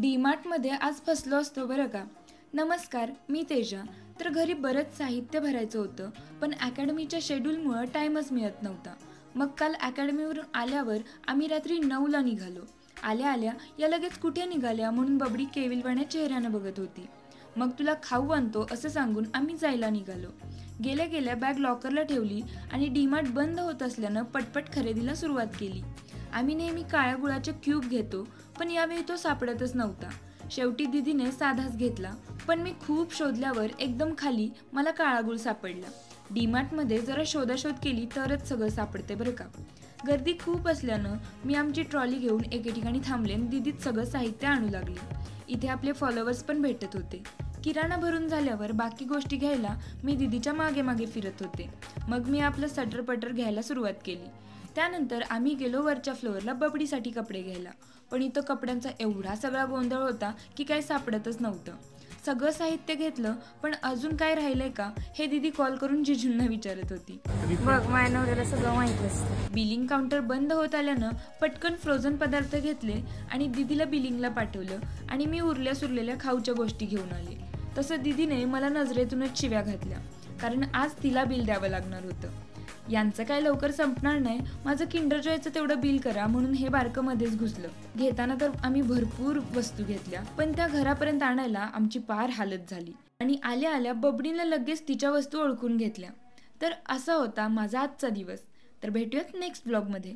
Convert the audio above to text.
डीमार्टमध्ये आज फसलो असतो बरं का. नमस्कार, मी तेजा. तर घरी बरंच साहित्य भरायचं होतं, पण अकॅडमीच्या शेड्यूलमुळं टाईमच मिळत नव्हता. मग काल अकॅडमीवरून आल्यावर आम्ही रात्री 9ला निघालो. आल्या आल्या या लगेच कुठे निघाल्या म्हणून बबडी केविलवाण्या चेहऱ्यानं बघत होती. मग तुला खाऊ आणतो असं सांगून आम्ही जायला निघालो. गेल्या गेल्या बॅग लॉकरला ठेवली आणि डीमार्ट बंद होत असल्यानं पटपट खरेदीला सुरुवात केली. आम्ही नेहमी काळ्या गुळाचे क्यूब घेतो, पण यावेळी तो सापडतच नव्हता. शेवटी दीदीने साधाच घेतला, पण मी खूप शोधल्यावर एकदम खाली मला काळा गुळ सापडला. डीमार्टमध्ये जरा शोधाशोध केली तरच सगळं सापडते बरं का. गर्दी खूप असल्यानं मी आमची ट्रॉली घेऊन एके ठिकाणी थांबले आणि दीदीत सगळं साहित्य आणू लागली. इथे आपले फॉलोअर्स पण भेटत होते. किराणा भरून झाल्यावर बाकी गोष्टी घ्यायला मी दीदीच्या मागे मागे फिरत होते. मग मी आपलं सटरपटर घ्यायला सुरुवात केली. त्यानंतर आम्ही गेलो वरच्या फ्लोअरला बबडीसाठी कपडे घ्यायला. पण इथं कपड्यांचा एवढा सगळा गोंधळ होता की काही सापडतच नव्हतं. सगळं साहित्य घेतलं, पण अजून काय राहिलंय का हे दीदी कॉल करून जिजूंना विचारत होती. बघ मायनं वगैरे सगळं माहिती असतं. बिलिंग काउंटर बंद होत आल्यानं पटकन फ्रोझन पदार्थ घेतले आणि दीदीला बिलिंगला पाठवलं आणि मी उरल्या सुरलेल्या खाऊच्या गोष्टी घेऊन आले. तसं दीदीने मला नजरेतूनच शिव्या घातल्या, कारण आज तिला बिल द्यावं लागणार होतं. यांचं काय लवकर संपणार नाही, माझं किंडर जॉयचं तेवढं बिल करा म्हणून हे बारकं मध्येच घुसलं. घेताना तर आम्ही भरपूर वस्तू घेतल्या, पण त्या घरापर्यंत आणायला आमची पार हालत झाली आणि आल्या आल्या बबडीनं लगेच तिच्या वस्तू ओळखून घेतल्या. तर असा होता माझा आजचा दिवस. तर भेटूयात नेक्स्ट ब्लॉगमध्ये.